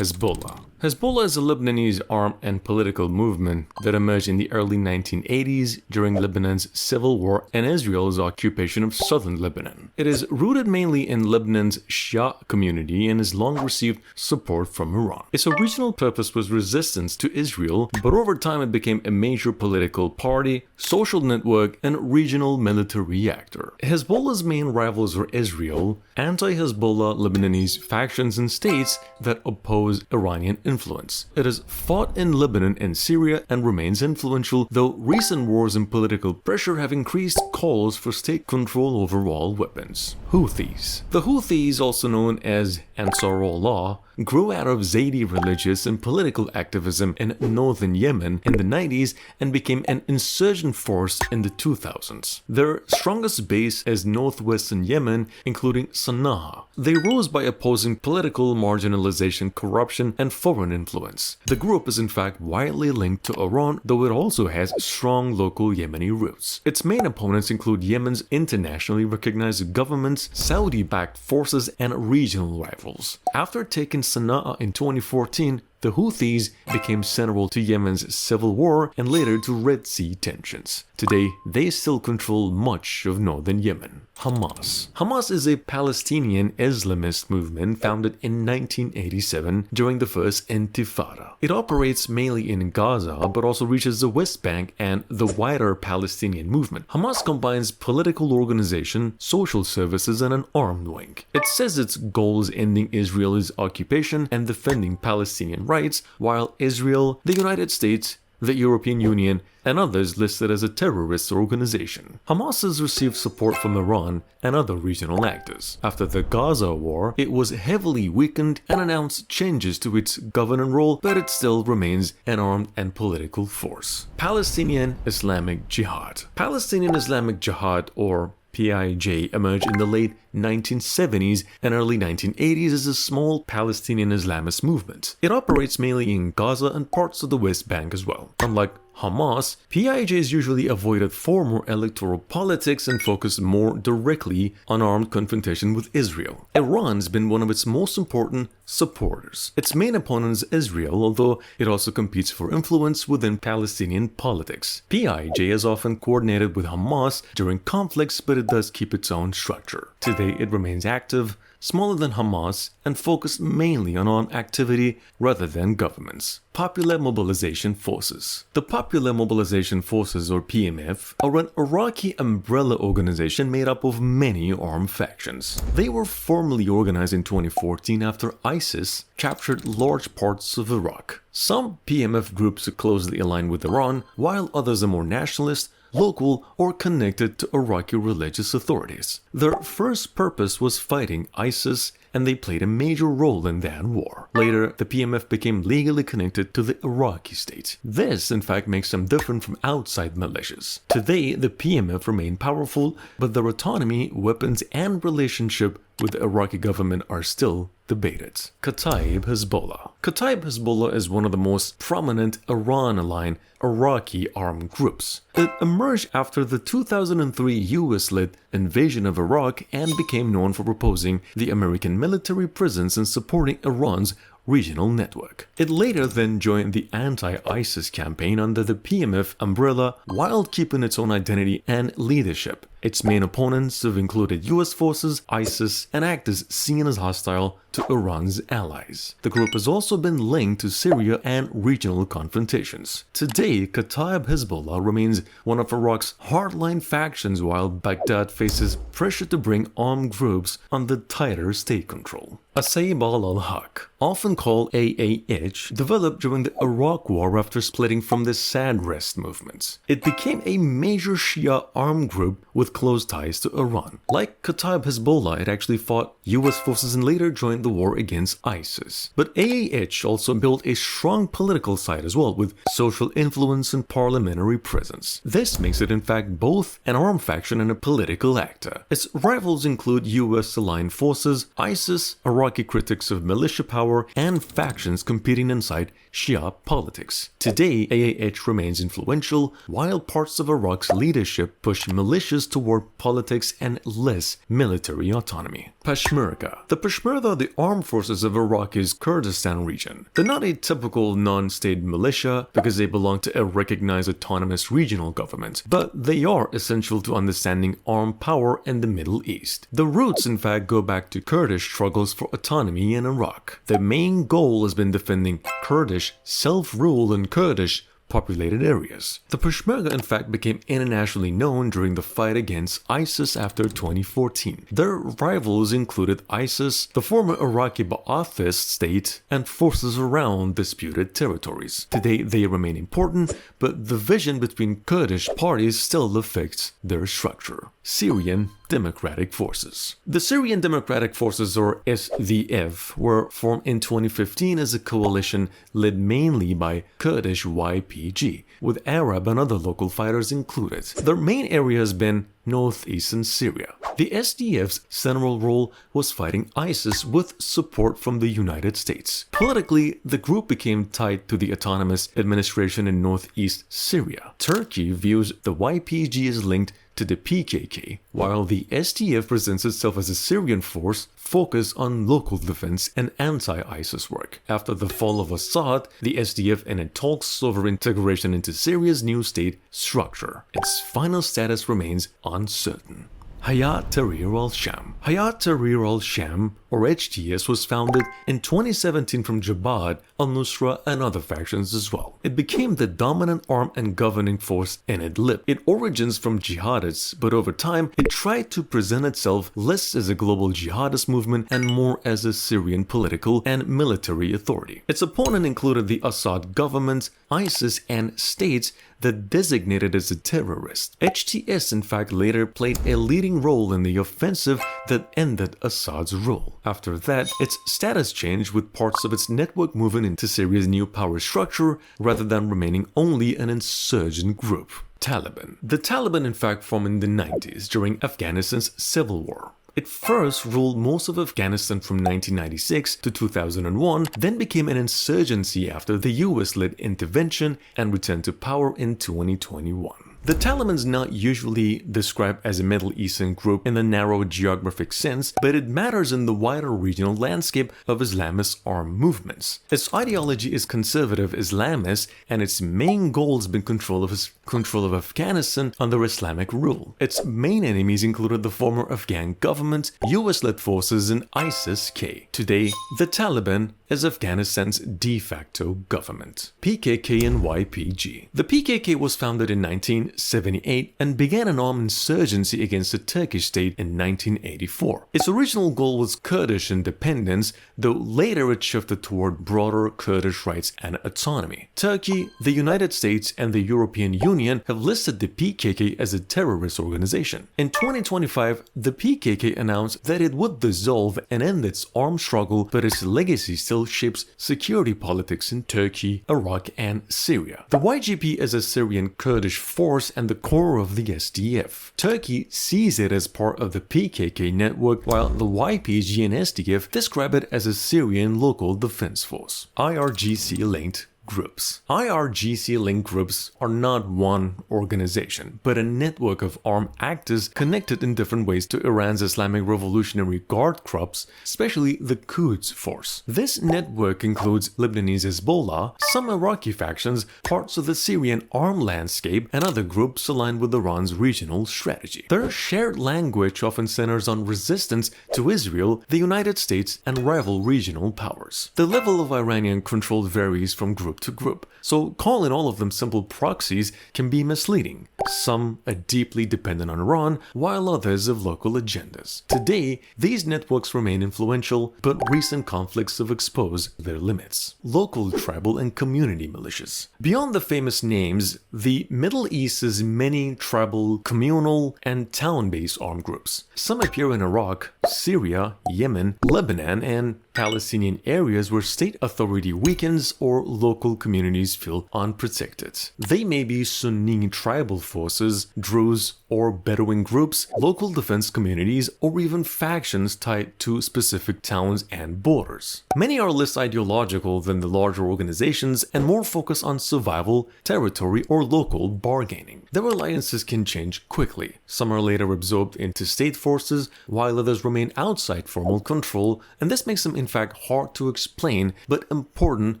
Hezbollah. Hezbollah is a Lebanese armed and political movement that emerged in the early 1980s during Lebanon's civil war and Israel's occupation of southern Lebanon. It is rooted mainly in Lebanon's Shia community and has long received support from Iran. Its original purpose was resistance to Israel, but over time it became a major political party, social network, and regional military actor. Hezbollah's main rivals were Israel, anti-Hezbollah Lebanese factions and states that oppose Iranian influence. It has fought in Lebanon and Syria and remains influential, though recent wars and political pressure have increased calls for state control over all weapons. Houthis. The Houthis, also known as Ansar Allah, grew out of Zaidi religious and political activism in northern Yemen in the 90s and became an insurgent force in the 2000s. Their strongest base is northwestern Yemen, including Sana'a. They rose by opposing political marginalization, corruption, and foreign influence. The group is in fact widely linked to Iran, though it also has strong local Yemeni roots. Its main opponents include Yemen's internationally recognized governments, Saudi-backed forces, and regional rivals. After taking Sana'a in 2014, the Houthis became central to Yemen's civil war and later to Red Sea tensions. Today, they still control much of northern Yemen. Hamas. Hamas is a Palestinian Islamist movement founded in 1987 during the first Intifada. It operates mainly in Gaza but also reaches the West Bank and the wider Palestinian movement. Hamas combines political organization, social services, and an armed wing. It says its goal is ending Israel's occupation and defending Palestinian rights, while Israel, the United States, the European Union, and others listed as a terrorist organization. Hamas has received support from Iran and other regional actors. After the Gaza war, it was heavily weakened and announced changes to its governing role, but it still remains an armed and political force. Palestinian Islamic Jihad. Palestinian Islamic Jihad, or PIJ, emerged in the late 1970s and early 1980s as a small Palestinian Islamist movement. It operates mainly in Gaza and parts of the West Bank as well. Unlike Hamas, PIJs usually avoided former electoral politics and focused more directly on armed confrontation with Israel. Iran's been one of its most important supporters. Its main opponent is Israel, although it also competes for influence within Palestinian politics. PIJ is often coordinated with Hamas during conflicts, but it does keep its own structure. Today, it remains active, smaller than Hamas, and focused mainly on armed activity rather than governments. Popular Mobilization Forces. The Popular Mobilization Forces, or PMF, are an Iraqi umbrella organization made up of many armed factions. They were formally organized in 2014 after ISIS captured large parts of Iraq. Some PMF groups are closely aligned with Iran, while others are more nationalist, local, or connected to Iraqi religious authorities. Their first purpose was fighting ISIS, and they played a major role in that war. Later, the PMF became legally connected to the Iraqi state. This, in fact, makes them different from outside militias. Today, the PMF remain powerful, but their autonomy, weapons, and relationship with the Iraqi government are still debated. Kataib Hezbollah. Kataib Hezbollah is one of the most prominent Iran-aligned Iraqi armed groups. It emerged after the 2003 US-led invasion of Iraq and became known for opposing the American military presence and supporting Iran's regional network. It later then joined the anti-ISIS campaign under the PMF umbrella while keeping its own identity and leadership. Its main opponents have included US forces, ISIS, and actors seen as hostile to Iran's allies. The group has also been linked to Syria and regional confrontations. Today, Kataib Hezbollah remains one of Iraq's hardline factions, while Baghdad faces pressure to bring armed groups under tighter state control. Asaib Ahl al-Haq, often called AAH, developed during the Iraq War after splitting from the Sadrist movements. It became a major Shia armed group with close ties to Iran. Like Kataib Hezbollah, it actually fought US forces and later joined the war against ISIS. But AAH also built a strong political side as well, with social influence and parliamentary presence. This makes it in fact both an armed faction and a political actor. Its rivals include US-aligned forces, ISIS, Iraqi critics of militia power, and factions competing inside Shia politics. Today, AAH remains influential, while parts of Iraq's leadership push militias toward politics and less military autonomy. Peshmerga. The Peshmerga are the armed forces of Iraq's Kurdistan region. They're not a typical non-state militia because they belong to a recognized autonomous regional government, but they are essential to understanding armed power in the Middle East. The roots, in fact, go back to Kurdish struggles for autonomy in Iraq. Their main goal has been defending Kurdish self-rule in Kurdish populated areas. The Peshmerga in fact became internationally known during the fight against ISIS after 2014. Their rivals included ISIS, the former Iraqi Ba'athist state, and forces around disputed territories. Today they remain important, but the division between Kurdish parties still affects their structure. Syrian Democratic Forces. The Syrian Democratic Forces, or SDF, were formed in 2015 as a coalition led mainly by Kurdish YPG, with Arab and other local fighters included. Their main area has been northeastern Syria. The SDF's central role was fighting ISIS with support from the United States. Politically, the group became tied to the autonomous administration in northeast Syria. Turkey views the YPG as linked to the PKK, while the SDF presents itself as a Syrian force focused on local defense and anti-ISIS work. After the fall of Assad, the SDF ended talks over integration into Syria's new state structure. Its final status remains uncertain. Hayat Tahrir al-Sham. Hayat Tahrir al-Sham, or HTS, was founded in 2017 from Jabhat, al-Nusra, and other factions as well. It became the dominant arm and governing force in Idlib. It origins from jihadists, but over time, it tried to present itself less as a global jihadist movement and more as a Syrian political and military authority. Its opponent included the Assad government, ISIS, and states that designated as a terrorist. HTS in fact later played a leading role in the offensive that ended Assad's rule. After that, its status changed, with parts of its network moving into Syria's new power structure rather than remaining only an insurgent group. Taliban. The Taliban in fact formed in the 90s during Afghanistan's civil war. It first ruled most of Afghanistan from 1996 to 2001, then became an insurgency after the US-led intervention and returned to power in 2021. The Taliban is not usually described as a Middle Eastern group in the narrow geographic sense, but it matters in the wider regional landscape of Islamist armed movements. Its ideology is conservative Islamist, and its main goal has been control of Afghanistan under Islamic rule. Its main enemies included the former Afghan government, US-led forces, and ISIS-K. Today, the Taliban is Afghanistan's de facto government. PKK and YPG. The PKK was founded in 1978 and began an armed insurgency against the Turkish state in 1984. Its original goal was Kurdish independence, though later it shifted toward broader Kurdish rights and autonomy. Turkey, the United States, and the European Union have listed the PKK as a terrorist organization. In 2025, the PKK announced that it would dissolve and end its armed struggle, but its legacy still shapes security politics in Turkey, Iraq, and Syria. The YGP is a Syrian Kurdish force and the core of the SDF. Turkey sees it as part of the PKK network, while the YPG and SDF describe it as a Syrian local defense force. IRGC-linked groups. IRGC-linked groups are not one organization, but a network of armed actors connected in different ways to Iran's Islamic Revolutionary Guard Corps, especially the Quds Force. This network includes Lebanese Hezbollah, some Iraqi factions, parts of the Syrian armed landscape, and other groups aligned with Iran's regional strategy. Their shared language often centers on resistance to Israel, the United States, and rival regional powers. The level of Iranian control varies from group to group, so calling all of them simple proxies can be misleading. Some are deeply dependent on Iran, while others have local agendas. Today, these networks remain influential, but recent conflicts have exposed their limits. Local, tribal, and community militias. Beyond the famous names, the Middle East has many tribal, communal, and town-based armed groups. Some appear in Iraq, Syria, Yemen, Lebanon, and Palestinian areas where state authority weakens or local communities feel unprotected. They may be Sunni tribal forces, Druze or Bedouin groups, local defense communities, or even factions tied to specific towns and borders. Many are less ideological than the larger organizations and more focused on survival, territory, or local bargaining. Their alliances can change quickly. Some are later absorbed into state forces, while others remain outside formal control, and this makes them in fact hard to explain, but important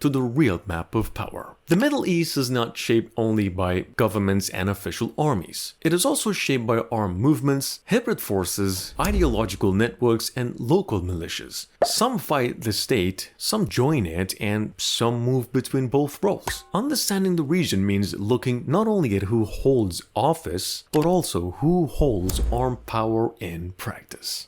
to the real map of power. The Middle East is not shaped only by governments and official armies. It is also shaped by armed movements, hybrid forces, ideological networks, and local militias. Some fight the state, some join it, and some move between both roles. Understanding the region means looking not only at who holds office, but also who holds armed power in practice.